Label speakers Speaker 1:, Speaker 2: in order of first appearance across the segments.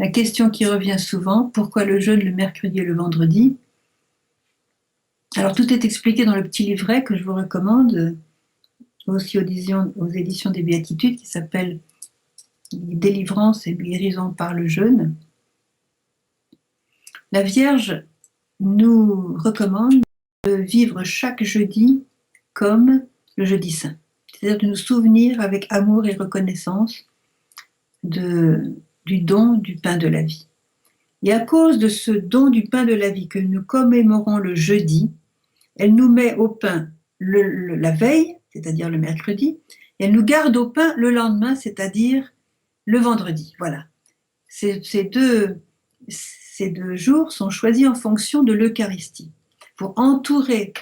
Speaker 1: La question qui revient souvent, pourquoi le jeûne le mercredi et le vendredi? Alors tout est expliqué dans le petit livret que je vous recommande, aussi aux éditions des Béatitudes, qui s'appelle Délivrance et guérison par le jeûne. La Vierge nous recommande de vivre chaque jeudi comme le jeudi saint, c'est-à-dire de nous souvenir avec amour et reconnaissance du don du pain de la vie. Et à cause de ce don du pain de la vie que nous commémorons le jeudi, elle nous met au pain la veille, c'est-à-dire le mercredi, et elle nous garde au pain le lendemain, c'est-à-dire le vendredi. Voilà. Ces deux jours sont choisis en fonction de l'Eucharistie, pour entourer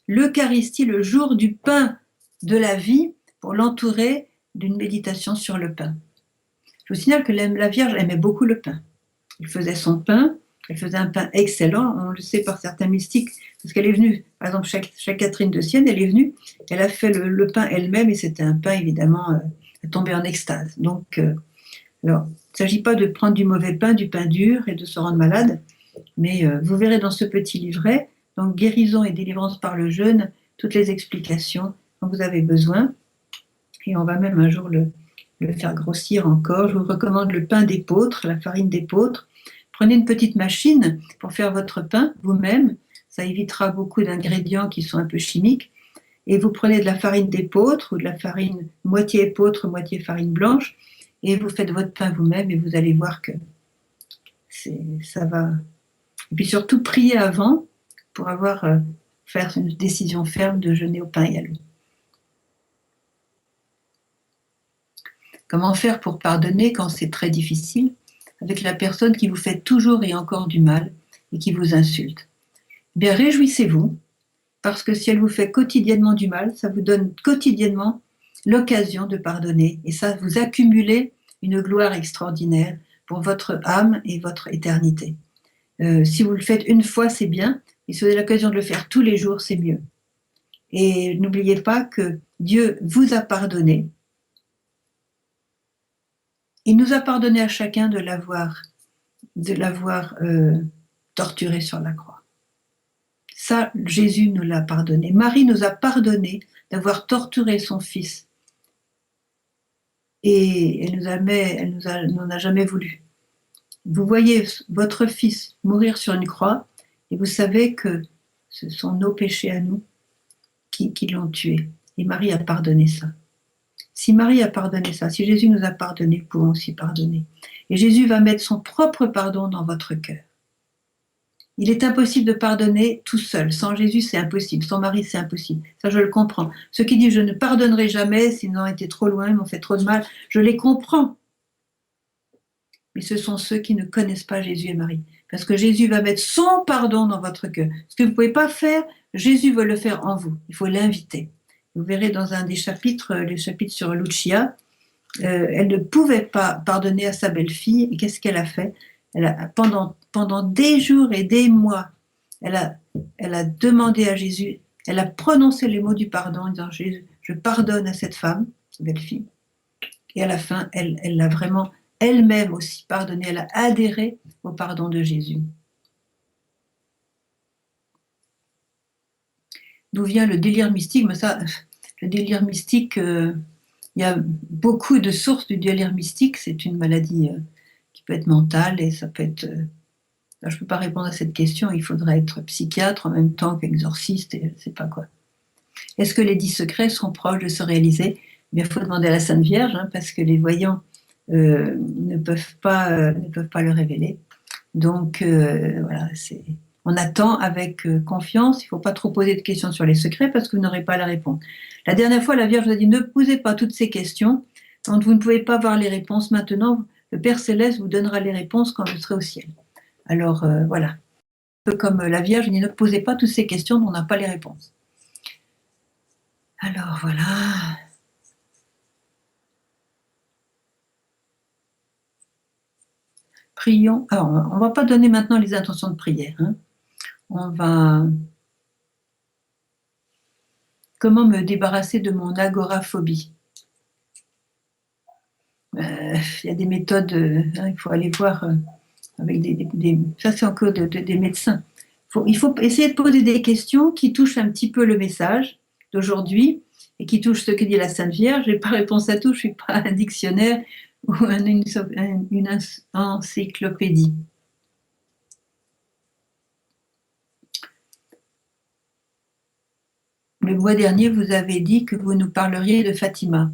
Speaker 1: l'Eucharistie, le jour du pain de la vie, pour l'entourer d'une méditation sur le pain. Je vous signale que la Vierge aimait beaucoup le pain. Elle faisait son pain, elle faisait un pain excellent, on le sait par certains mystiques, parce qu'elle est venue, par exemple, chaque Catherine de Sienne, elle est venue, elle a fait le pain elle-même, et c'était un pain, évidemment, tombé en extase. Donc, alors, il ne s'agit pas de prendre du mauvais pain, du pain dur, et de se rendre malade, mais vous verrez dans ce petit livret, donc guérison et délivrance par le jeûne, toutes les explications dont vous avez besoin, et on va même un jour le faire grossir encore. Je vous recommande le pain d'épeautre, la farine d'épeautre. Prenez une petite machine pour faire votre pain vous-même, ça évitera beaucoup d'ingrédients qui sont un peu chimiques, et vous prenez de la farine d'épeautre ou de la farine moitié épeautre, moitié farine blanche, et vous faites votre pain vous-même, et vous allez voir que ça va. Et puis surtout, priez avant pour faire une décision ferme de jeûner au pain et à l'eau. Comment faire pour pardonner quand c'est très difficile avec la personne qui vous fait toujours et encore du mal et qui vous insulte? Bien, réjouissez-vous, parce que si elle vous fait quotidiennement du mal, ça vous donne quotidiennement l'occasion de pardonner, et ça, vous accumulez une gloire extraordinaire pour votre âme et votre éternité. Si vous le faites une fois, c'est bien, et si vous avez l'occasion de le faire tous les jours, c'est mieux. Et n'oubliez pas que Dieu vous a pardonné. Il nous a pardonné à chacun de l'avoir torturé sur la croix. Ça, Jésus nous l'a pardonné. Marie nous a pardonné d'avoir torturé son fils. Et elle n'en a jamais voulu. Vous voyez votre fils mourir sur une croix, et vous savez que ce sont nos péchés à nous qui l'ont tué. Et Marie a pardonné ça. Si Marie a pardonné ça, si Jésus nous a pardonné, nous pouvons aussi pardonner. Et Jésus va mettre son propre pardon dans votre cœur. Il est impossible de pardonner tout seul. Sans Jésus, c'est impossible. Sans Marie, c'est impossible. Ça, je le comprends. Ceux qui disent « je ne pardonnerai jamais, s'ils ont été trop loin, ils m'ont fait trop de mal », je les comprends. Mais ce sont ceux qui ne connaissent pas Jésus et Marie. Parce que Jésus va mettre son pardon dans votre cœur. Ce que vous ne pouvez pas faire, Jésus veut le faire en vous. Il faut l'inviter. Vous verrez dans un des chapitres, le chapitre sur Lucia, elle ne pouvait pas pardonner à sa belle-fille. Et qu'est-ce qu'elle a fait? Pendant des jours et des mois, elle a demandé à Jésus, elle a prononcé les mots du pardon en disant « Jésus, je pardonne à cette femme, cette belle-fille ». Et à la fin, elle l'a vraiment elle-même aussi pardonné, elle a adhéré au pardon de Jésus. D'où vient le délire mystique? Mais ça, le délire mystique, il y a beaucoup de sources du délire mystique. C'est une maladie qui peut être mentale, et ça peut être... je ne peux pas répondre à cette question, il faudrait être psychiatre en même temps qu'exorciste, et je ne sais pas quoi. Est-ce que les 10 secrets sont proches de se réaliser? Eh bien, il faut demander à la Sainte Vierge, parce que les voyants ne peuvent pas le révéler. Donc, voilà, on attend avec confiance. Il ne faut pas trop poser de questions sur les secrets, parce que vous n'aurez pas la réponse. La dernière fois, la Vierge nous a dit « ne posez pas toutes ces questions, quand vous ne pouvez pas voir les réponses maintenant, le Père Céleste vous donnera les réponses quand vous serez au ciel ». Alors, voilà. Un peu comme la Vierge dit « ne posez pas toutes ces questions dont on n'a pas les réponses ». Alors, voilà. Prions. Alors, on ne va pas donner maintenant les intentions de prière. On va... Comment me débarrasser de mon agoraphobie? Il y a des méthodes, il faut aller voir avec ça c'est encore des médecins. Il faut essayer de poser des questions qui touchent un petit peu le message d'aujourd'hui et qui touchent ce que dit la Sainte Vierge. Je n'ai pas réponse à tout, je ne suis pas un dictionnaire ou une encyclopédie. Le mois dernier, vous avez dit que vous nous parleriez de Fatima.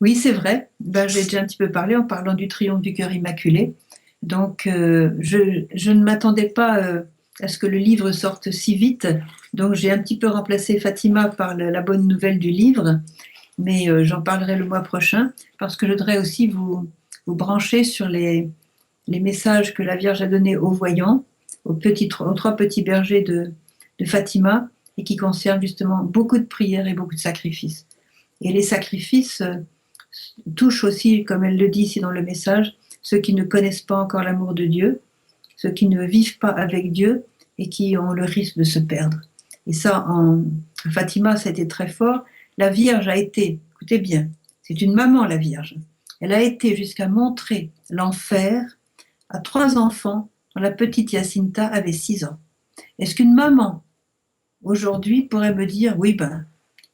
Speaker 1: Oui, c'est vrai. Ben, j'ai déjà un petit peu parlé en parlant du triomphe du cœur immaculé. Donc, je ne m'attendais pas à ce que le livre sorte si vite. Donc, j'ai un petit peu remplacé Fatima par la bonne nouvelle du livre. Mais j'en parlerai le mois prochain parce que je voudrais aussi vous brancher sur les messages que la Vierge a donnés aux voyants, aux trois petits bergers de Fatima, et qui concernent justement beaucoup de prières et beaucoup de sacrifices. Et les sacrifices touchent aussi, comme elle le dit ici dans le message, ceux qui ne connaissent pas encore l'amour de Dieu, ceux qui ne vivent pas avec Dieu et qui ont le risque de se perdre. Et ça, en Fatima, ça a été très fort. La Vierge a été, écoutez bien, c'est une maman, la Vierge. Elle a été jusqu'à montrer l'enfer à 3 enfants dont la petite Jacinta avait 6 ans. Est-ce qu'une maman, aujourd'hui, pourrait me dire, oui, ben,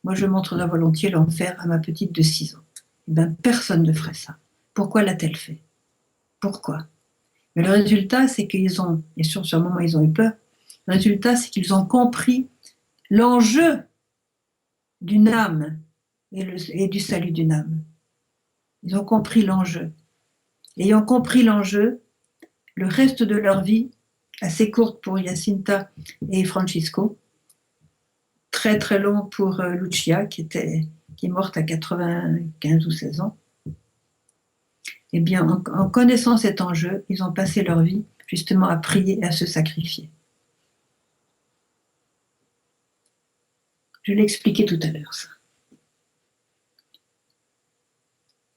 Speaker 1: moi je montrerai volontiers l'enfer à ma petite de 6 ans? Eh ben, personne ne ferait ça. Pourquoi l'a-t-elle fait? Pourquoi? Mais le résultat, c'est qu'ils ont, et sur ce moment, ils ont eu peur, le résultat, c'est qu'ils ont compris l'enjeu d'une âme et du salut d'une âme. Ils ont compris l'enjeu. Ayant compris l'enjeu, le reste de leur vie, assez courte pour Jacinta et Francisco, très très long pour Lucia, qui est morte à 95 ou 16 ans, eh bien, en connaissant cet enjeu, ils ont passé leur vie justement à prier et à se sacrifier. Je l'ai expliqué tout à l'heure, ça.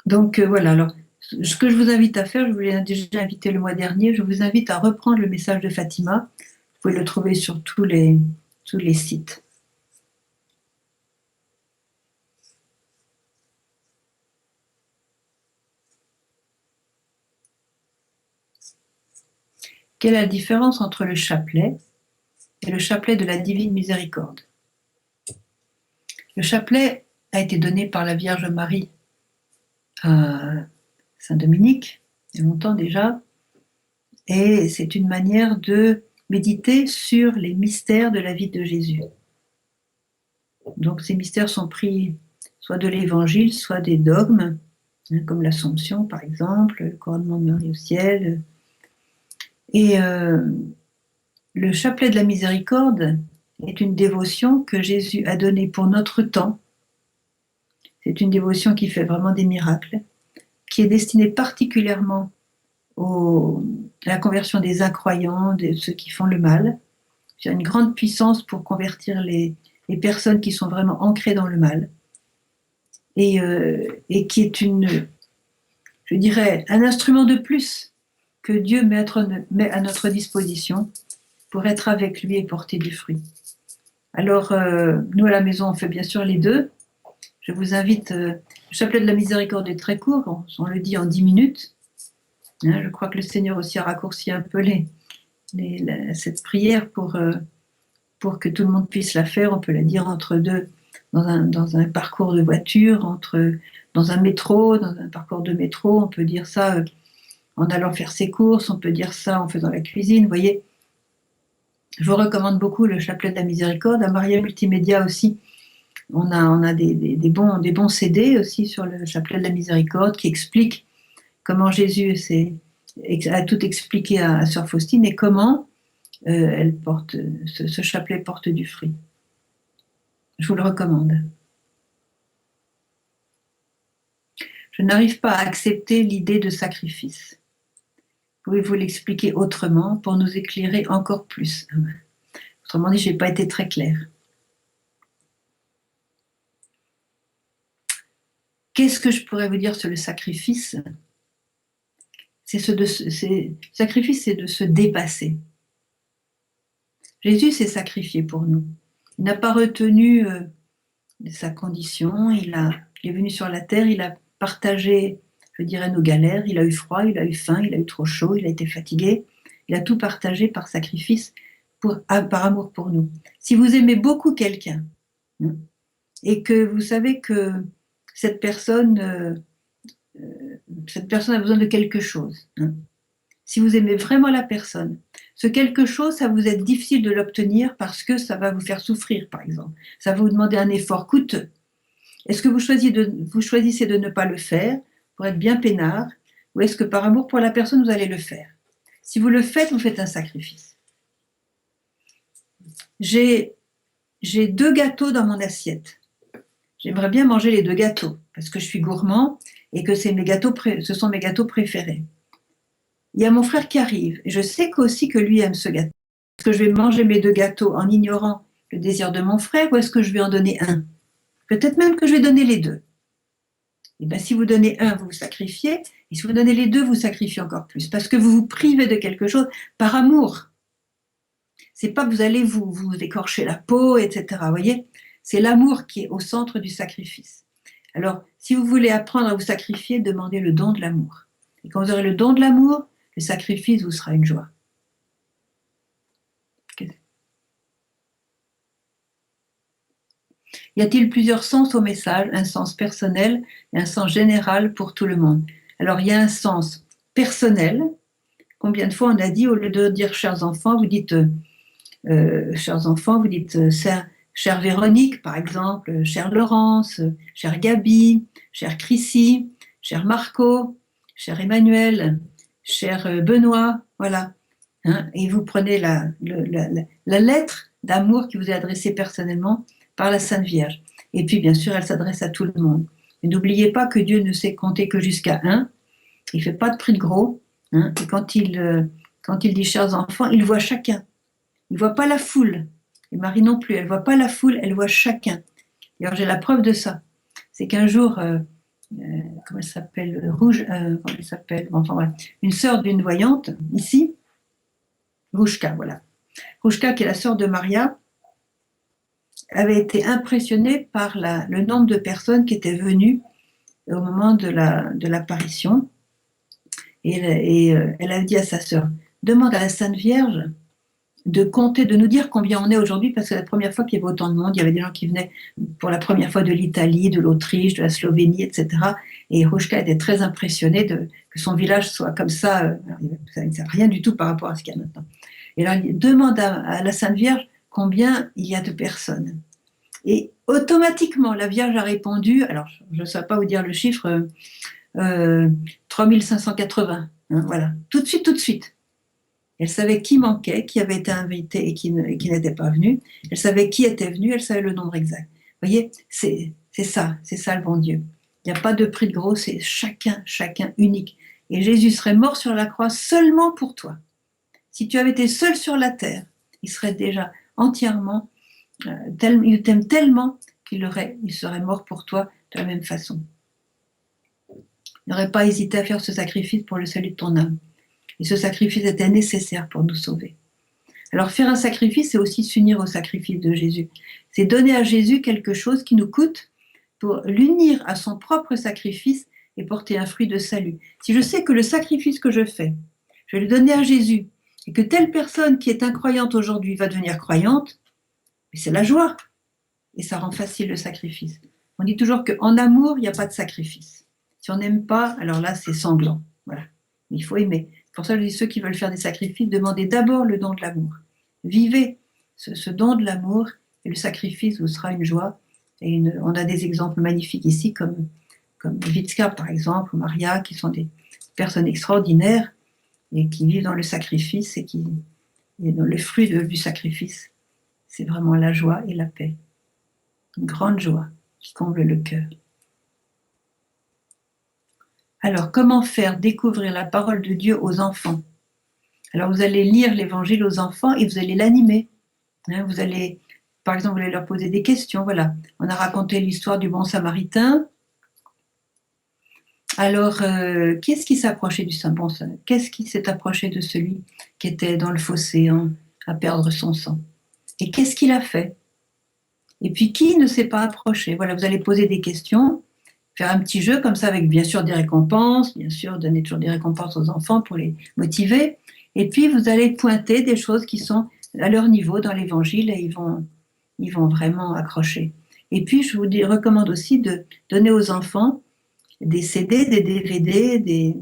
Speaker 1: Donc voilà, alors ce que je vous invite à faire, je vous l'ai déjà invité le mois dernier, je vous invite à reprendre le message de Fatima. Vous pouvez le trouver sur tous les sites. Quelle est la différence entre le chapelet et le chapelet de la Divine Miséricorde? Le chapelet a été donné par la Vierge Marie à Saint-Dominique, il y a longtemps déjà, et c'est une manière de méditer sur les mystères de la vie de Jésus. Donc ces mystères sont pris soit de l'Évangile, soit des dogmes, comme l'Assomption par exemple, le couronnement de Marie au ciel. Et le chapelet de la miséricorde est une dévotion que Jésus a donnée pour notre temps. C'est une dévotion qui fait vraiment des miracles, qui est destinée particulièrement à la conversion des incroyants, de ceux qui font le mal. Il y a une grande puissance pour convertir les personnes qui sont vraiment ancrées dans le mal. Et qui est je dirais, un instrument de plus que Dieu met à notre disposition pour être avec lui et porter du fruit. Alors, nous à la maison, on fait bien sûr les deux. Je vous invite, le chapelet de la miséricorde est très court, on le dit en 10 minutes. Je crois que le Seigneur aussi a raccourci un peu cette prière pour que tout le monde puisse la faire. On peut la dire entre deux, dans un parcours de voiture, dans un métro, dans un parcours de métro. On peut dire ça en allant faire ses courses, on peut dire ça en faisant la cuisine. Vous voyez, je vous recommande beaucoup le chapelet de la miséricorde. À Maria Multimédia aussi, on a des bons CD aussi sur le chapelet de la miséricorde qui expliquent comment Jésus a tout expliqué à Sœur Faustine et comment ce chapelet porte du fruit. Je vous le recommande. Je n'arrive pas à accepter l'idée de sacrifice. Pouvez-vous l'expliquer autrement pour nous éclairer encore plus? Autrement dit, je n'ai pas été très claire. Qu'est-ce que je pourrais vous dire sur le sacrifice? Sacrifice, c'est de se dépasser. Jésus s'est sacrifié pour nous. Il n'a pas retenu sa condition, il est venu sur la terre, il a partagé, je dirais, nos galères, il a eu froid, il a eu faim, il a eu trop chaud, il a été fatigué, Il a tout partagé par sacrifice, par amour pour nous. Si vous aimez beaucoup quelqu'un, hein, et que vous savez que cette personne, cette personne a besoin de quelque chose, hein, si vous aimez vraiment la personne, ce quelque chose, ça vous est difficile de l'obtenir parce que ça va vous faire souffrir, par exemple. Ça va vous demander un effort coûteux. Est-ce que vous choisissez de ne pas le faire pour être bien peinard, ou est-ce que par amour pour la personne, vous allez le faire? Si vous le faites, vous faites un sacrifice. J'ai 2 gâteaux dans mon assiette. J'aimerais bien manger les 2 gâteaux parce que je suis gourmand et que ce sont mes gâteaux préférés. Il y a mon frère qui arrive et je sais aussi que lui aime ce gâteau. Est-ce que je vais manger mes 2 gâteaux en ignorant le désir de mon frère, ou est-ce que je vais en donner un? Peut-être même que je vais donner les 2. Et bien, si vous donnez un, vous vous sacrifiez, et si vous donnez les 2, vous sacrifiez encore plus, parce que vous vous privez de quelque chose par amour. C'est pas que vous allez vous écorcher la peau, etc. Vous voyez, c'est l'amour qui est au centre du sacrifice. Alors, si vous voulez apprendre à vous sacrifier, demandez le don de l'amour. Et quand vous aurez le don de l'amour, le sacrifice vous sera une joie. Y a-t-il plusieurs sens au message, un sens personnel et un sens général pour tout le monde? Alors, il y a un sens personnel. Combien de fois on a dit, au lieu de dire chers enfants, vous dites chère Véronique, par exemple, chère Laurence, chère Gabi, chère Chrissy, cher Marco, cher Emmanuel, cher Benoît, voilà. Hein, et vous prenez la lettre d'amour qui vous est adressée personnellement par la Sainte Vierge. Et puis, bien sûr, elle s'adresse à tout le monde. Et n'oubliez pas que Dieu ne sait compter que jusqu'à 1. Il ne fait pas de prix de gros. Hein, et quand il dit chers enfants, il voit chacun. Il ne voit pas la foule. Et Marie non plus, elle ne voit pas la foule, elle voit chacun. Et alors j'ai la preuve de ça. C'est qu'un jour, comment elle s'appelle, comment elle s'appelle, enfin voilà, une sœur d'une voyante, ici, Rouchka, voilà. Rouchka, qui est la sœur de Maria, avait été impressionnée par le nombre de personnes qui étaient venues au moment de l'apparition. Et elle a dit à sa sœur, demande à la Sainte Vierge de compter, de nous dire combien on est aujourd'hui, parce que c'est la première fois qu'il y avait autant de monde. Il y avait des gens qui venaient pour la première fois de l'Italie, de l'Autriche, de la Slovénie, etc. Et Rouchka était très impressionnée que son village soit comme ça. Ça ne sait rien du tout par rapport à ce qu'il y a maintenant. Et alors, il demande à la Sainte Vierge combien il y a de personnes. Et automatiquement, la Vierge a répondu, alors je ne saurais pas vous dire le chiffre, 3580. Hein, voilà, tout de suite. Elle savait qui manquait, qui avait été invité et qui n'était pas venu. Elle savait qui était venu, elle savait le nombre exact. Vous voyez, c'est ça le bon Dieu. Il n'y a pas de prix de gros, c'est chacun unique. Et Jésus serait mort sur la croix seulement pour toi. Si tu avais été seul sur la terre, il serait déjà entièrement, il t'aime tellement qu'il serait mort pour toi de la même façon. Il n'aurait pas hésité à faire ce sacrifice pour le salut de ton âme. Et ce sacrifice était nécessaire pour nous sauver. Alors faire un sacrifice, c'est aussi s'unir au sacrifice de Jésus. C'est donner à Jésus quelque chose qui nous coûte pour l'unir à son propre sacrifice et porter un fruit de salut. Si je sais que le sacrifice que je fais, je vais le donner à Jésus, et que telle personne qui est incroyante aujourd'hui va devenir croyante, c'est la joie. Et ça rend facile le sacrifice. On dit toujours qu'en amour, il n'y a pas de sacrifice. Si on n'aime pas, alors là, c'est sanglant. Voilà. Mais il faut aimer. Pour ça, je dis ceux qui veulent faire des sacrifices, demandez d'abord le don de l'amour. Vivez ce don de l'amour et le sacrifice vous sera une joie. Et on a des exemples magnifiques ici, comme Vitska par exemple, ou Maria, qui sont des personnes extraordinaires et qui vivent dans le sacrifice et dans le fruit du sacrifice. C'est vraiment la joie et la paix. Une grande joie qui comble le cœur. Alors, comment faire découvrir la parole de Dieu aux enfants? Alors, vous allez lire l'évangile aux enfants et vous allez l'animer. Hein, vous allez, par exemple, vous allez leur poser des questions. Voilà, on a raconté l'histoire du bon samaritain. Alors, qui est-ce qui s'est approché du bon samaritain? Qu'est-ce qui s'est approché de celui qui était dans le fossé à perdre son sang? Et qu'est-ce qu'il a fait? Et puis, qui ne s'est pas approché? Voilà, vous allez poser des questions. Faire un petit jeu comme ça avec bien sûr des récompenses, bien sûr donner toujours des récompenses aux enfants pour les motiver. Et puis, vous allez pointer des choses qui sont à leur niveau dans l'évangile et ils vont vraiment accrocher. Et puis, je vous recommande aussi de donner aux enfants des CD, des DVD, des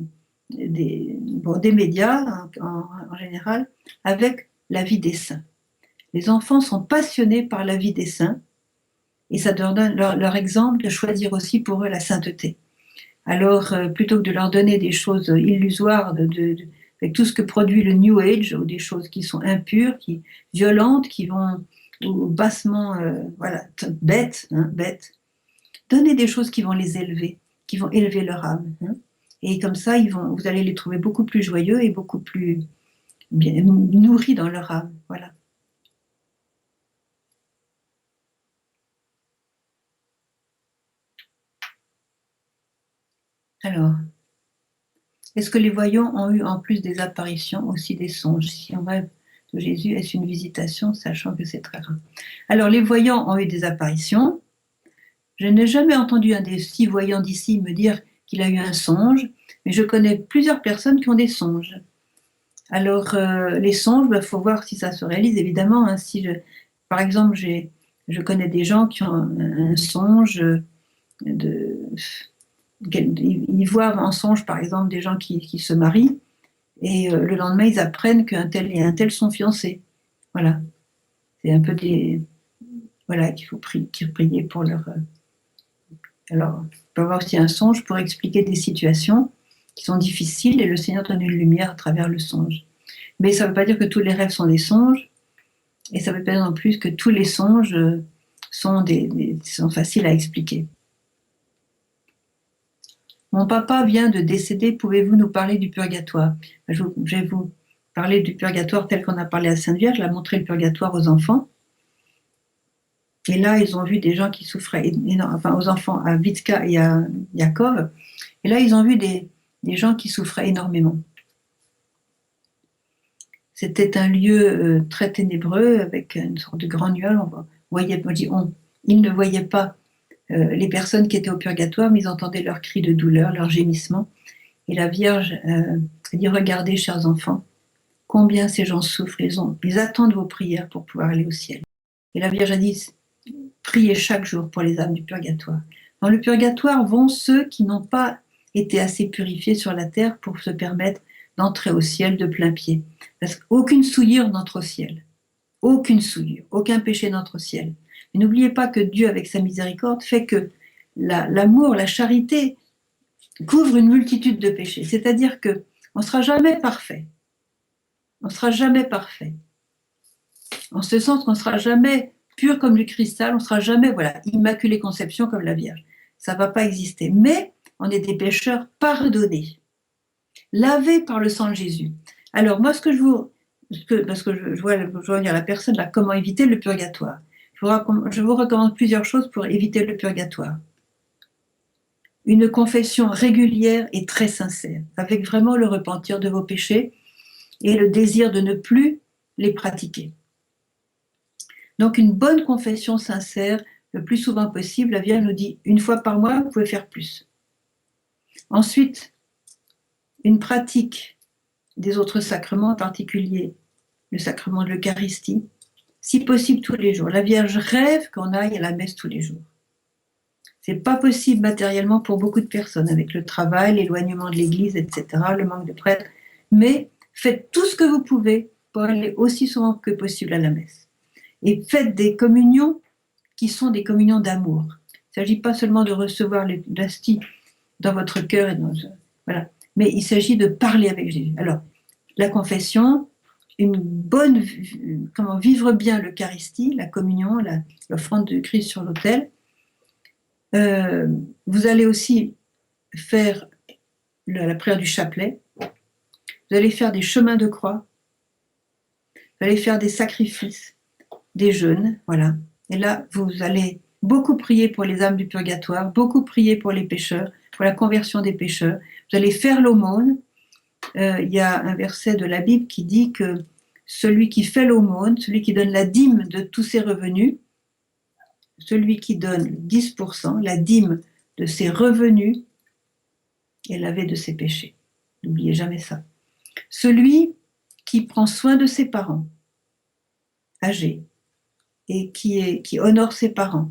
Speaker 1: médias en général, avec la vie des saints. Les enfants sont passionnés par la vie des saints et ça donne leur exemple de choisir aussi pour eux la sainteté. Alors, plutôt que de leur donner des choses illusoires, avec tout ce que produit le New Age, ou des choses qui sont impures, violentes, qui vont ou bassement, voilà, bêtes, hein, bêtes, donnez des choses qui vont les élever, qui vont élever leur âme. Hein. Et comme ça, vous allez les trouver beaucoup plus joyeux et beaucoup plus bien nourris dans leur âme. Voilà. Alors, est-ce que les voyants ont eu en plus des apparitions aussi des songes? Si on rêve de Jésus, est-ce une visitation, sachant que c'est très rare? Alors, les voyants ont eu des apparitions. Je n'ai jamais entendu un des 6 voyants d'ici me dire qu'il a eu un songe, mais je connais plusieurs personnes qui ont des songes. Alors, les songes, il faut voir si ça se réalise, évidemment. Hein, par exemple, je connais des gens qui ont un songe de ils voient en songe, par exemple, des gens qui se marient, et le lendemain, ils apprennent qu'un tel et un tel sont fiancés. Voilà. C'est un peu voilà, qu'il faut prier pour leur. Alors, on peut avoir aussi un songe pour expliquer des situations qui sont difficiles, et le Seigneur donne une lumière à travers le songe. Mais ça ne veut pas dire que tous les rêves sont des songes, et ça ne veut pas dire non plus que tous les songes sont faciles à expliquer. Mon papa vient de décéder, pouvez-vous nous parler du purgatoire? Je vais vous parler du purgatoire tel qu'on a parlé à Sainte Vierge, elle a montré le purgatoire aux enfants. Et là, ils ont vu des gens qui souffraient, enfin aux enfants, à Vitka et à Yakov. Et là, ils ont vu des gens qui souffraient énormément. C'était un lieu très ténébreux, avec une sorte de grand nuage. Ils ne voyaient pas les personnes qui étaient au purgatoire, mais ils entendaient leurs cris de douleur, leurs gémissements. Et la Vierge dit, regardez, chers enfants, combien ces gens souffrent, ils attendent vos prières pour pouvoir aller au ciel. Et la Vierge a dit, priez chaque jour pour les âmes du purgatoire. Dans le purgatoire vont ceux qui n'ont pas été assez purifiés sur la terre pour se permettre d'entrer au ciel de plein pied. Parce qu'aucune souillure n'entre au ciel. Aucune souillure, aucun péché n'entre au ciel. Mais n'oubliez pas que Dieu, avec sa miséricorde, fait que l'amour, la charité couvre une multitude de péchés. C'est-à-dire qu'on ne sera jamais parfait. On ne sera jamais parfait. En ce sens qu'on ne sera jamais pur comme du cristal, on ne sera jamais, voilà, immaculée conception comme la Vierge. Ça ne va pas exister. Mais on est des pécheurs pardonnés, lavés par le sang de Jésus. Alors moi, parce que je vois dire la personne là, comment éviter le purgatoire. Je vous recommande plusieurs choses pour éviter le purgatoire. Une confession régulière et très sincère, avec vraiment le repentir de vos péchés et le désir de ne plus les pratiquer. Donc une bonne confession sincère, le plus souvent possible. La Vierge nous dit, une fois par mois, vous pouvez faire plus. Ensuite, une pratique des autres sacrements, en particulier le sacrement de l'Eucharistie, si possible tous les jours. La Vierge rêve qu'on aille à la messe tous les jours. C'est pas possible matériellement pour beaucoup de personnes, avec le travail, l'éloignement de l'église, etc., le manque de prêtres. Mais faites tout ce que vous pouvez pour aller aussi souvent que possible à la messe. Et faites des communions qui sont des communions d'amour. Il ne s'agit pas seulement de recevoir l'hostie dans votre cœur, voilà. Mais il s'agit de parler avec Jésus. Alors, la confession, comment vivre bien l'Eucharistie, la communion, l'offrande de Christ sur l'autel. Vous allez aussi faire la prière du chapelet. Vous allez faire des chemins de croix. Vous allez faire des sacrifices, des jeûnes, voilà. Et là, vous allez beaucoup prier pour les âmes du purgatoire, beaucoup prier pour les pécheurs, pour la conversion des pécheurs. Vous allez faire l'aumône. Il y a un verset de la Bible qui dit que celui qui fait l'aumône, celui qui donne la dîme de tous ses revenus, celui qui donne 10%, la dîme de ses revenus, est lavé de ses péchés. N'oubliez jamais ça. Celui qui prend soin de ses parents âgés et qui honore ses parents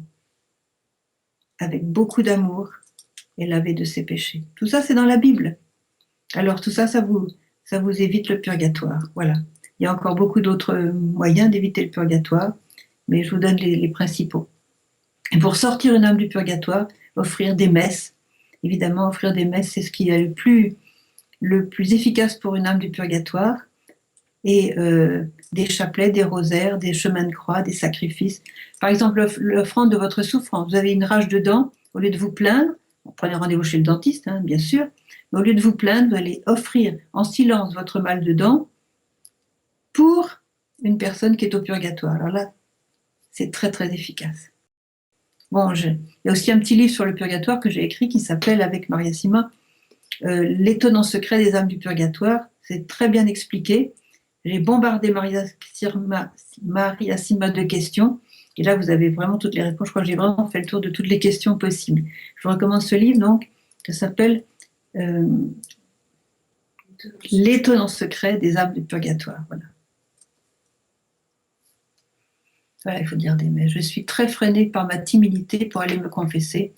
Speaker 1: avec beaucoup d'amour et lavé de ses péchés. Tout ça, c'est dans la Bible. Alors tout ça, ça vous évite le purgatoire. Voilà. Il y a encore beaucoup d'autres moyens d'éviter le purgatoire, mais je vous donne les principaux. Et pour sortir une âme du purgatoire, offrir des messes. Évidemment, offrir des messes, c'est ce qui est le plus efficace pour une âme du purgatoire. Et des chapelets, des rosaires, des chemins de croix, des sacrifices. Par exemple, l'offrande de votre souffrance. Vous avez une rage de dents, au lieu de vous plaindre, prenez rendez-vous chez le dentiste, hein, bien sûr, mais au lieu de vous plaindre, vous allez offrir en silence votre mal de dents pour une personne qui est au purgatoire. Alors là, c'est très très efficace. Bon, il y a aussi un petit livre sur le purgatoire que j'ai écrit qui s'appelle, avec Maria Sima, L'étonnant secret des âmes du purgatoire. C'est très bien expliqué. J'ai bombardé Maria Sima de questions. Et là, vous avez vraiment toutes les réponses. Je crois que j'ai vraiment fait le tour de toutes les questions possibles. Je vous recommande ce livre, donc, qui s'appelle L'étonnant secret des âmes du purgatoire. Voilà. Voilà, il faut dire des mais. Je suis très freinée par ma timidité pour aller me confesser.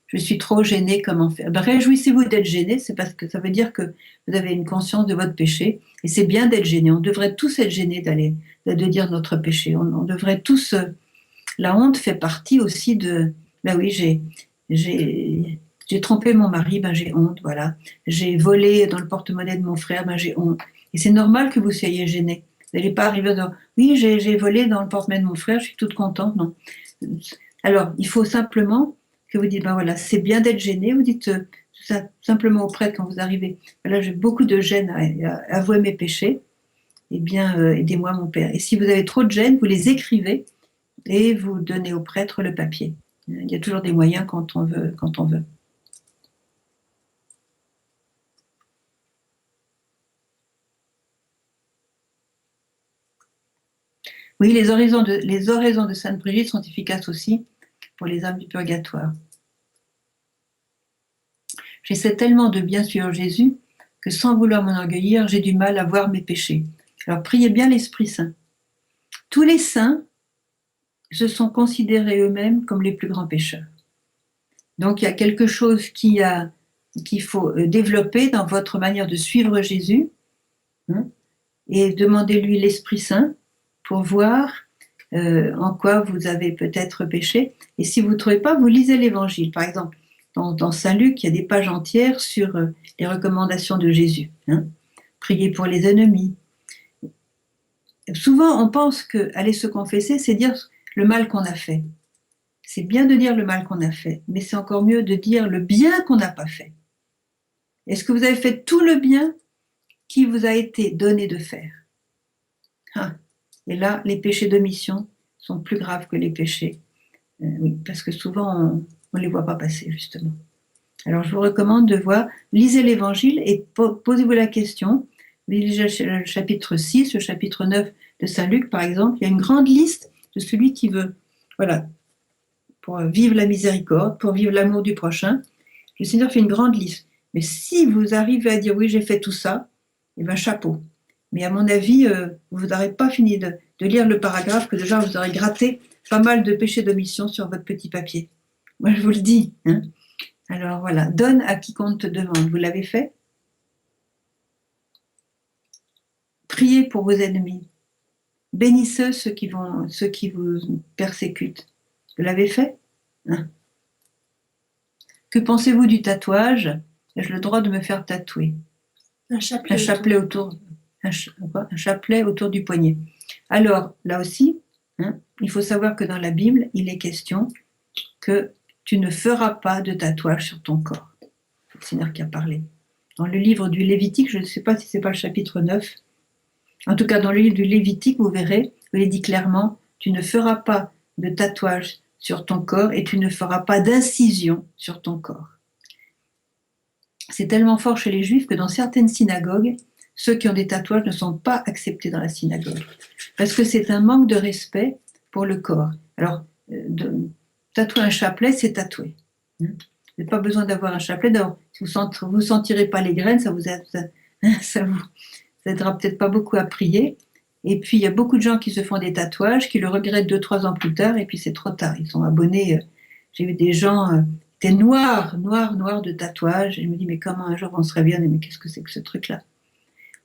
Speaker 1: Je suis trop gênée, comment faire? Ben, réjouissez-vous d'être gêné, c'est parce que ça veut dire que vous avez une conscience de votre péché, et c'est bien d'être gêné. On devrait tous être gênés de dire notre péché. On devrait tous. La honte fait partie aussi de. Ben oui, j'ai trompé mon mari, ben j'ai honte, voilà. J'ai volé dans le porte-monnaie de mon frère, ben j'ai honte. Et c'est normal que vous soyez gêné. Vous n'allez pas arriver à dire oui, j'ai volé dans le porte-monnaie de mon frère, je suis toute contente, non. Alors, il faut simplement que vous dites, ben voilà, c'est bien d'être gêné, vous dites ça simplement au prêtre quand vous arrivez. Là, j'ai beaucoup de gêne à avouer mes péchés, eh bien, aidez-moi mon Père. Et si vous avez trop de gêne, vous les écrivez et vous donnez au prêtre le papier. Il y a toujours des moyens quand on veut. Oui, les oraisons de Sainte Brigitte sont efficaces aussi pour les âmes du purgatoire. J'essaie tellement de bien suivre Jésus que sans vouloir m'enorgueillir, j'ai du mal à voir mes péchés. Alors priez bien l'Esprit Saint. Tous les saints se sont considérés eux-mêmes comme les plus grands pécheurs. Donc il y a quelque chose qu'il faut développer dans votre manière de suivre Jésus, hein, et demandez-lui l'Esprit Saint pour voir en quoi vous avez peut-être péché. Et si vous ne trouvez pas, vous lisez l'Évangile. Par exemple, dans Saint Luc, il y a des pages entières sur les recommandations de Jésus. Hein. Prier pour les ennemis. Souvent, on pense qu'aller se confesser, c'est dire le mal qu'on a fait. C'est bien de dire le mal qu'on a fait, mais c'est encore mieux de dire le bien qu'on n'a pas fait. Est-ce que vous avez fait tout le bien qui vous a été donné de faire? Ah. Et là, les péchés d'omission sont plus graves que les péchés. Oui, parce que souvent, on ne les voit pas passer, justement. Alors, je vous recommande de voir, lisez l'Évangile et posez-vous la question. Lisez le chapitre 6, le chapitre 9 de Saint Luc, par exemple. Il y a une grande liste de celui qui veut, voilà, pour vivre la miséricorde, pour vivre l'amour du prochain. Le Seigneur fait une grande liste. Mais si vous arrivez à dire, oui, j'ai fait tout ça, eh bien, chapeau. Mais à mon avis, vous n'aurez pas fini de lire le paragraphe que déjà vous aurez gratté pas mal de péchés d'omission sur votre petit papier. Moi, je vous le dis. Hein. Alors voilà, donne à quiconque te demande. Vous l'avez fait? Priez pour vos ennemis. Bénissez ceux qui vous persécutent. Vous l'avez fait? Hein. Que pensez-vous du tatouage? Ai-je le droit de me faire tatouer? Un chapelet autour du poignet. Alors, là aussi, hein, il faut savoir que dans la Bible, il est question que tu ne feras pas de tatouage sur ton corps. C'est le Seigneur qui a parlé. Dans le livre du Lévitique, je ne sais pas si c'est pas le chapitre 9, en tout cas dans le livre du Lévitique, vous verrez, il est dit clairement, tu ne feras pas de tatouage sur ton corps et tu ne feras pas d'incision sur ton corps. C'est tellement fort chez les Juifs que dans certaines synagogues, ceux qui ont des tatouages ne sont pas acceptés dans la synagogue. Parce que c'est un manque de respect pour le corps. Alors, tatouer un chapelet, c'est tatouer. Vous n'avez pas besoin d'avoir un chapelet. D'abord, si vous ne sentirez pas les graines, ça ça aidera peut-être pas beaucoup à prier. Et puis, il y a beaucoup de gens qui se font des tatouages, qui le regrettent 2, 3 ans plus tard, et puis c'est trop tard. Ils sont abonnés. J'ai vu des gens, étaient noirs, noirs, noirs de tatouages. Et je me dis, mais comment un jour on se réveille, mais qu'est-ce que c'est que ce truc-là?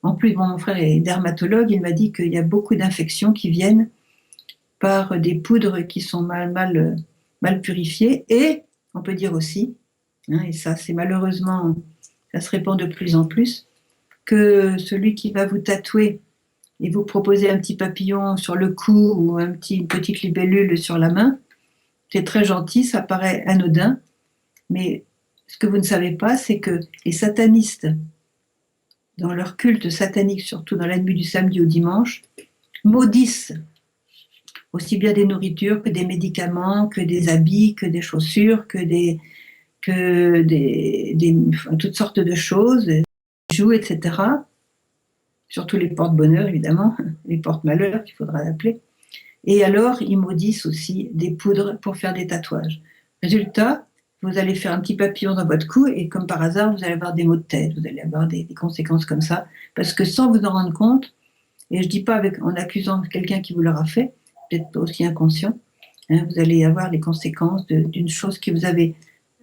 Speaker 1: En plus, bon, mon frère est dermatologue, il m'a dit qu'il y a beaucoup d'infections qui viennent par des poudres qui sont mal purifiées. Et on peut dire aussi, hein, et ça c'est malheureusement, ça se répand de plus en plus, que celui qui va vous tatouer et vous proposer un petit papillon sur le cou ou une petite libellule sur la main, c'est très gentil, ça paraît anodin, mais ce que vous ne savez pas, c'est que les satanistes, dans leur culte satanique, surtout dans la nuit du samedi au dimanche, maudissent aussi bien des nourritures que des médicaments, que des habits, que des chaussures, enfin, toutes sortes de choses, des bijoux, etc. Surtout les porte-bonheur, évidemment, les porte-malheur qu'il faudra appeler. Et alors, ils maudissent aussi des poudres pour faire des tatouages. Résultat, vous allez faire un petit papillon dans votre cou et comme par hasard, vous allez avoir des maux de tête, vous allez avoir des conséquences comme ça, parce que sans vous en rendre compte, et je ne dis pas en accusant quelqu'un qui vous l'aura fait, peut-être aussi inconscient, hein, vous allez avoir les conséquences d'une chose que vous avez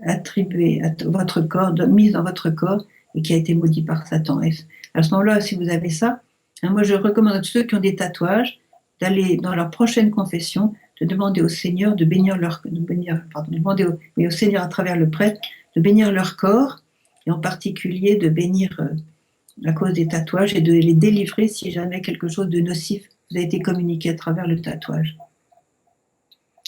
Speaker 1: attribuée à votre corps, mise dans votre corps et qui a été maudite par Satan. Et à ce moment-là, si vous avez ça, hein, moi je recommande à tous ceux qui ont des tatouages d'aller dans leur prochaine confession, de demander au Seigneur de bénir mais au Seigneur à travers le prêtre, de bénir leur corps, et en particulier de bénir à cause des tatouages et de les délivrer si jamais quelque chose de nocif vous a été communiqué à travers le tatouage.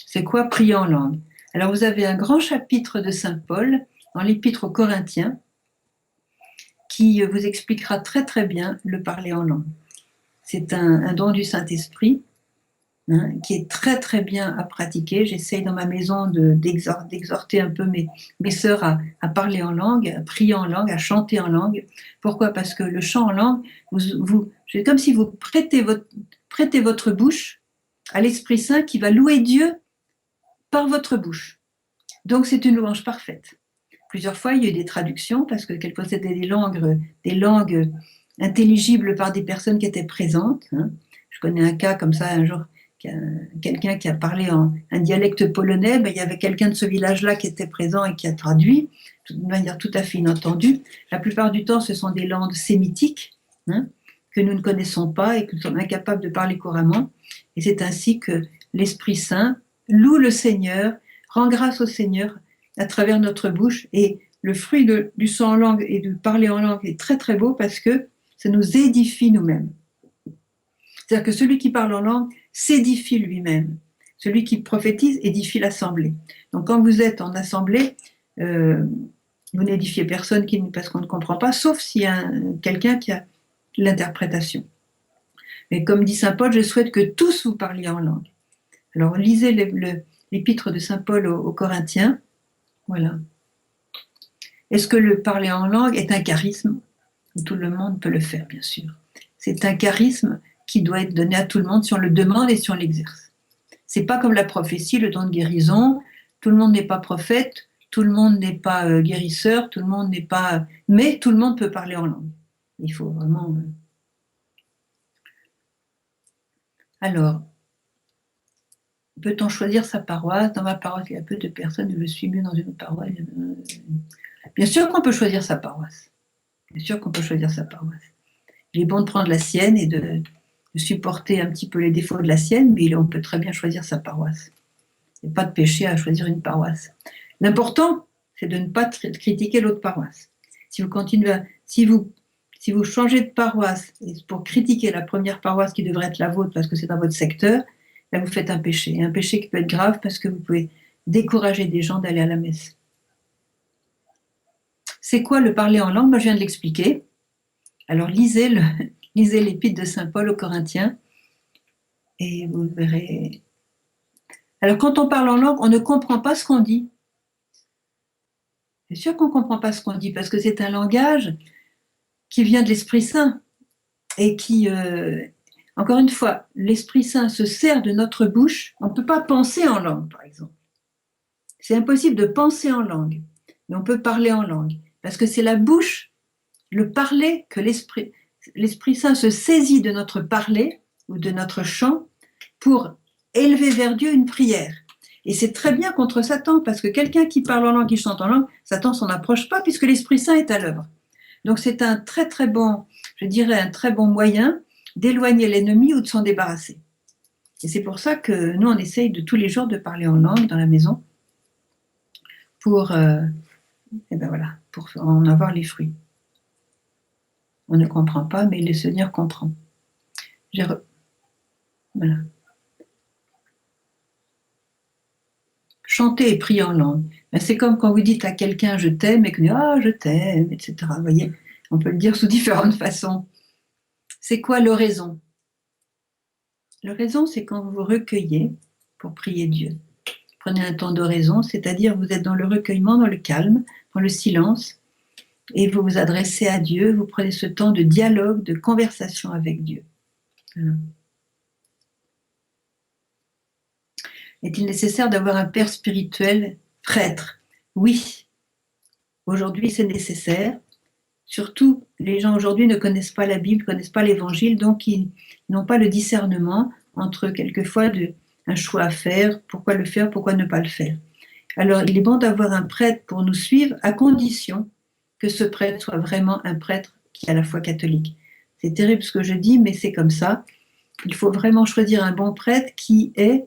Speaker 1: C'est quoi prier en langue? Alors vous avez un grand chapitre de Saint Paul dans l'Épître aux Corinthiens qui vous expliquera très très bien le parler en langue. C'est un don du Saint-Esprit, hein, qui est très très bien à pratiquer. J'essaye dans ma maison d'exhorter un peu mes sœurs à parler en langue, à prier en langue, à chanter en langue. Pourquoi? Parce que le chant en langue, c'est comme si vous prêtez votre bouche à l'Esprit Saint qui va louer Dieu par votre bouche. Donc c'est une louange parfaite. Plusieurs fois, il y a eu des traductions, parce que quelquefois c'était des langues intelligibles par des personnes qui étaient présentes, hein. Je connais un cas comme ça un jour, quelqu'un qui a parlé un dialecte polonais, ben, il y avait quelqu'un de ce village-là qui était présent et qui a traduit de manière tout à fait inattendue. La plupart du temps, ce sont des langues sémitiques, hein, que nous ne connaissons pas et que nous sommes incapables de parler couramment. Et c'est ainsi que l'Esprit Saint loue le Seigneur, rend grâce au Seigneur à travers notre bouche. Et le fruit du son en langue et de parler en langue est très très beau parce que ça nous édifie nous-mêmes. C'est-à-dire que celui qui parle en langue s'édifie lui-même. Celui qui prophétise édifie l'assemblée. Donc quand vous êtes en assemblée, vous n'édifiez personne parce qu'on ne comprend pas, sauf s'il y a quelqu'un qui a l'interprétation. Mais comme dit Saint Paul, je souhaite que tous vous parliez en langue. Alors lisez l'épître de Saint Paul aux Corinthiens. Voilà. Est-ce que le parler en langue est un charisme? Tout le monde peut le faire, bien sûr. C'est un charisme qui doit être donné à tout le monde si on le demande et si on l'exerce. C'est pas comme la prophétie, le don de guérison. Tout le monde n'est pas prophète, tout le monde n'est pas guérisseur, tout le monde n'est pas... Mais tout le monde peut parler en langue. Il faut vraiment... Alors, peut-on choisir sa paroisse? Dans ma paroisse, il y a peu de personnes, je suis mieux dans une paroisse. Bien sûr qu'on peut choisir sa paroisse. Bien sûr qu'on peut choisir sa paroisse. Il est bon de prendre la sienne et de supporter un petit peu les défauts de la sienne, mais on peut très bien choisir sa paroisse. Il n'y a pas de péché à choisir une paroisse. L'important, c'est de ne pas critiquer l'autre paroisse. Si vous changez de paroisse pour critiquer la première paroisse qui devrait être la vôtre parce que c'est dans votre secteur, là vous faites un péché. Et un péché qui peut être grave parce que vous pouvez décourager des gens d'aller à la messe. C'est quoi le parler en langue? Moi, je viens de l'expliquer. Alors lisez l'épître de Saint Paul aux Corinthiens et vous verrez. Alors quand on parle en langue, on ne comprend pas ce qu'on dit. C'est sûr qu'on ne comprend pas ce qu'on dit parce que c'est un langage qui vient de l'Esprit Saint et qui, encore une fois, l'Esprit Saint se sert de notre bouche. On ne peut pas penser en langue, par exemple. C'est impossible de penser en langue, mais on peut parler en langue parce que c'est la bouche, le parler que l'Esprit l'Esprit Saint se saisit de notre parler ou de notre chant pour élever vers Dieu une prière. Et c'est très bien contre Satan, parce que quelqu'un qui parle en langue, qui chante en langue, Satan s'en approche pas, puisque l'Esprit Saint est à l'œuvre. Donc c'est un très très bon, je dirais un très bon moyen d'éloigner l'ennemi ou de s'en débarrasser. Et c'est pour ça que nous, on essaye de tous les jours de parler en langue dans la maison pour, et ben voilà, pour en avoir les fruits. On ne comprend pas, mais le Seigneur comprend. Voilà. Chanter et prier en langue. Ben, c'est comme quand vous dites à quelqu'un je t'aime et que vous dites ah je t'aime, etc. Vous voyez, on peut le dire sous différentes façons. C'est quoi l'oraison? L'oraison, c'est quand vous vous recueillez pour prier Dieu. Prenez un temps d'oraison, c'est-à-dire vous êtes dans le recueillement, dans le calme, dans le silence, et vous vous adressez à Dieu, vous prenez ce temps de dialogue, de conversation avec Dieu. Voilà. Est-il nécessaire d'avoir un père spirituel prêtre? Oui, aujourd'hui c'est nécessaire. Surtout, les gens aujourd'hui ne connaissent pas la Bible, ne connaissent pas l'Évangile, donc ils n'ont pas le discernement entre quelquefois un choix à faire, pourquoi le faire, pourquoi ne pas le faire. Alors, il est bon d'avoir un prêtre pour nous suivre, à condition que ce prêtre soit vraiment un prêtre qui a la foi catholique. C'est terrible ce que je dis, mais c'est comme ça. Il faut vraiment choisir un bon prêtre qui est,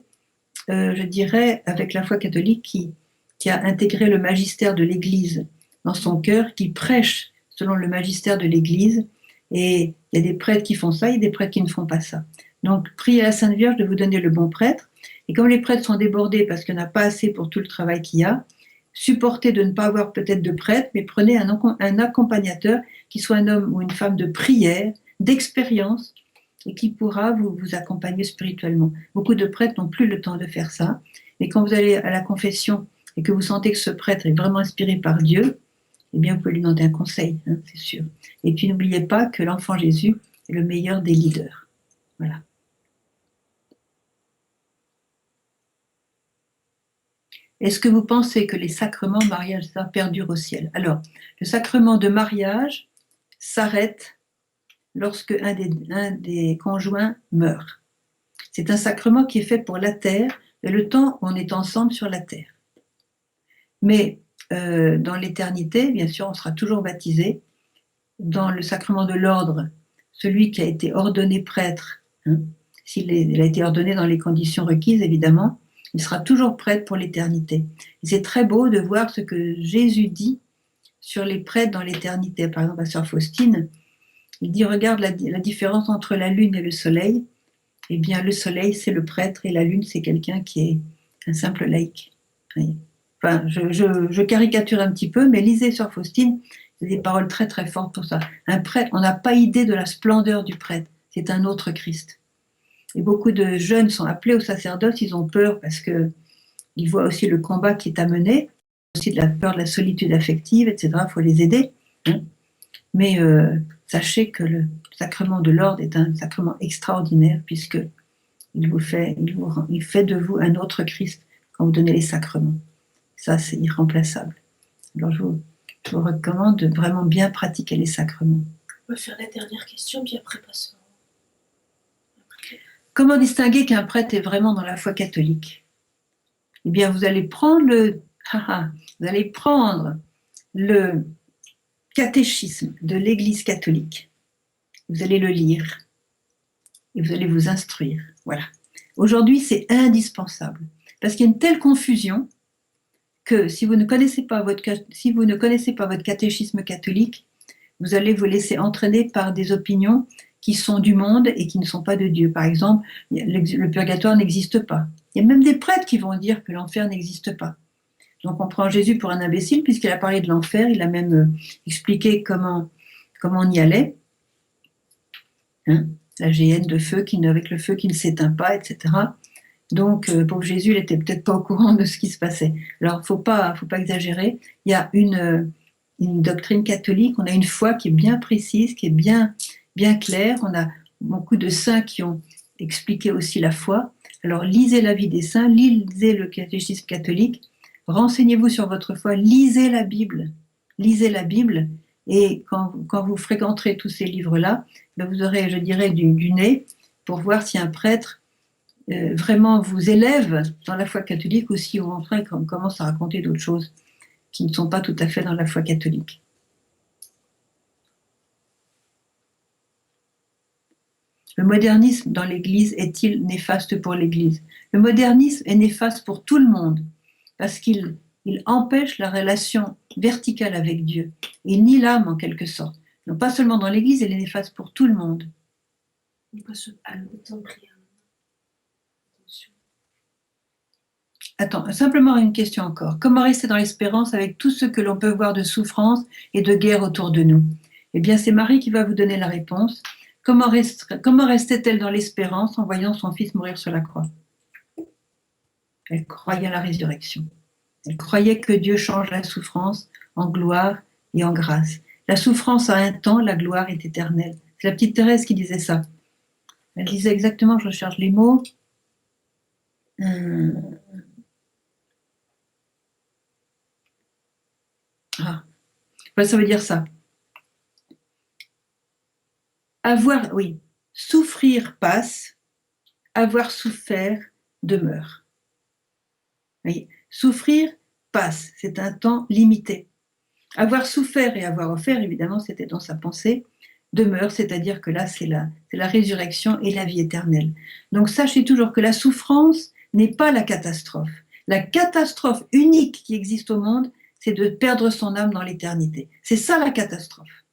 Speaker 1: je dirais, avec la foi catholique, qui a intégré le magistère de l'Église dans son cœur, qui prêche selon le magistère de l'Église. Et il y a des prêtres qui font ça, il y a des prêtres qui ne font pas ça. Donc, priez à la Sainte Vierge de vous donner le bon prêtre. Et comme les prêtres sont débordés parce qu'il n'y en a pas assez pour tout le travail qu'il y a, supportez de ne pas avoir peut-être de prêtre, mais prenez un accompagnateur qui soit un homme ou une femme de prière, d'expérience, et qui pourra vous accompagner spirituellement. Beaucoup de prêtres n'ont plus le temps de faire ça. Et quand vous allez à la confession et que vous sentez que ce prêtre est vraiment inspiré par Dieu, eh bien, vous pouvez lui demander un conseil, hein, c'est sûr. Et puis, n'oubliez pas que l'enfant Jésus est le meilleur des leaders. Voilà. Est-ce que vous pensez que les sacrements mariage ça perdurent au ciel? Alors, le sacrement de mariage s'arrête lorsque un des conjoints meurt. C'est un sacrement qui est fait pour la terre et le temps où on est ensemble sur la terre. Mais dans l'éternité, bien sûr, on sera toujours baptisé. Dans le sacrement de l'ordre, celui qui a été ordonné prêtre, hein, s'il a été ordonné dans les conditions requises, évidemment, il sera toujours prêtre pour l'éternité. Et c'est très beau de voir ce que Jésus dit sur les prêtres dans l'éternité. Par exemple, à Sœur Faustine, il dit, regarde la différence entre la lune et le soleil. Eh bien, le soleil, c'est le prêtre, et la lune, c'est quelqu'un qui est un simple laïc. Enfin, je caricature un petit peu, mais lisez Sœur Faustine, c'est des paroles très très fortes pour ça. Un prêtre, on n'a pas idée de la splendeur du prêtre, c'est un autre Christ. Et beaucoup de jeunes sont appelés au sacerdoce, ils ont peur parce qu'ils voient aussi le combat qui est à mener, aussi de la peur de la solitude affective, etc. Il faut les aider. Hein. Mais sachez que le sacrement de l'ordre est un sacrement extraordinaire puisque il fait de vous un autre Christ quand vous donnez les sacrements. Ça, c'est irremplaçable. Alors, je vous recommande de vraiment bien pratiquer les sacrements.
Speaker 2: On va faire la dernière question, puis après passons.
Speaker 1: Comment distinguer qu'un prêtre est vraiment dans la foi catholique? Eh bien, vous allez prendre le catéchisme de l'Église catholique. Vous allez le lire et vous allez vous instruire. Voilà. Aujourd'hui, c'est indispensable parce qu'il y a une telle confusion que si vous ne connaissez pas votre catéchisme catholique, vous allez vous laisser entraîner par des opinions qui sont du monde et qui ne sont pas de Dieu. Par exemple, le purgatoire n'existe pas. Il y a même des prêtres qui vont dire que l'enfer n'existe pas. Donc on prend Jésus pour un imbécile puisqu'il a parlé de l'enfer, il a même expliqué comment on y allait. Hein, la géhenne de feu avec le feu qui ne s'éteint pas, etc. Donc, pauvre Jésus, il n'était peut-être pas au courant de ce qui se passait. Alors, faut pas exagérer. Il y a une doctrine catholique, on a une foi qui est bien précise, qui est bien claire. On a beaucoup de saints qui ont expliqué aussi la foi. Alors, lisez la vie des saints, lisez le catéchisme catholique, renseignez-vous sur votre foi, lisez la Bible. Lisez la Bible Et quand vous fréquenterez tous ces livres-là, ben vous aurez, je dirais, du nez pour voir si un prêtre vraiment vous élève dans la foi catholique ou si au contraire on commence à raconter d'autres choses qui ne sont pas tout à fait dans la foi catholique. Le modernisme dans l'Église est-il néfaste pour l'Église? Le modernisme est néfaste pour tout le monde parce qu'il empêche la relation verticale avec Dieu. Il nie l'âme en quelque sorte. Donc pas seulement dans l'Église, il est néfaste pour tout le monde. Attends, simplement une question encore. Comment rester dans l'espérance avec tout ce que l'on peut voir de souffrance et de guerre autour de nous? Eh bien, c'est Marie qui va vous donner la réponse. Comment restait-elle dans l'espérance en voyant son fils mourir sur la croix? Elle croyait à la résurrection. Elle croyait que Dieu change la souffrance en gloire et en grâce. La souffrance a un temps, la gloire est éternelle. C'est la petite Thérèse qui disait ça. Elle disait exactement, je recherche les mots. Ça veut dire ça. Souffrir passe, avoir souffert demeure. Oui. Souffrir passe, c'est un temps limité. Avoir souffert et avoir offert, évidemment, c'était dans sa pensée, demeure, c'est-à-dire que là, c'est la résurrection et la vie éternelle. Donc sachez toujours que la souffrance n'est pas la catastrophe. La catastrophe unique qui existe au monde, c'est de perdre son âme dans l'éternité. C'est ça la catastrophe.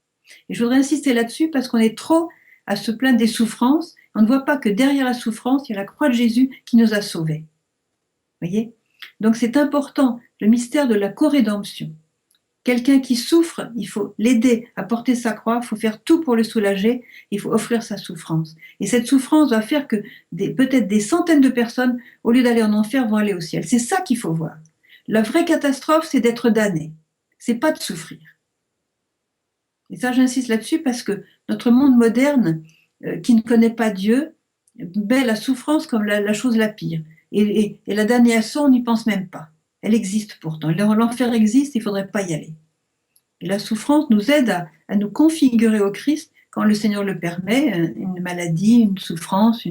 Speaker 1: Et je voudrais insister là-dessus parce qu'on est trop à se plaindre des souffrances. On ne voit pas que derrière la souffrance, il y a la croix de Jésus qui nous a sauvés. Vous voyez? Donc c'est important, le mystère de la co-rédemption. Quelqu'un qui souffre, il faut l'aider à porter sa croix, il faut faire tout pour le soulager, il faut offrir sa souffrance. Et cette souffrance va faire que peut-être des centaines de personnes, au lieu d'aller en enfer, vont aller au ciel. C'est ça qu'il faut voir. La vraie catastrophe, c'est d'être damné. C'est pas de souffrir. Et ça, j'insiste là-dessus parce que notre monde moderne, qui ne connaît pas Dieu, met la souffrance comme la chose la pire. Et la damnation, on n'y pense même pas. Elle existe pourtant. L'enfer existe, il ne faudrait pas y aller. Et la souffrance nous aide à nous configurer au Christ quand le Seigneur le permet, une maladie, une souffrance,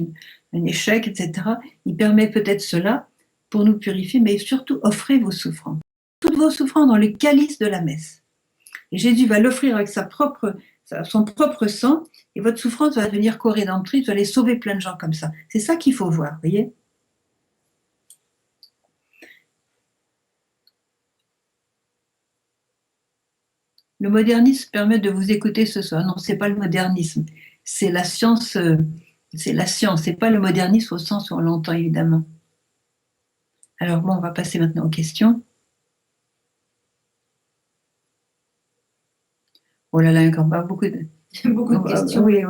Speaker 1: un échec, etc. Il permet peut-être cela pour nous purifier, mais surtout offrez vos souffrances. Toutes vos souffrances dans le calice de la messe. Et Jésus va l'offrir avec son propre sang, et votre souffrance va devenir co-rédemptrice, vous allez sauver plein de gens comme ça. C'est ça qu'il faut voir, vous voyez? Le modernisme permet de vous écouter ce soir. Non, c'est pas le modernisme, c'est la science. C'est pas le modernisme au sens où on l'entend évidemment. Alors bon, on va passer maintenant aux questions. Oh là là, encore pas beaucoup de
Speaker 2: Beaucoup de questions.
Speaker 1: Oui, oui.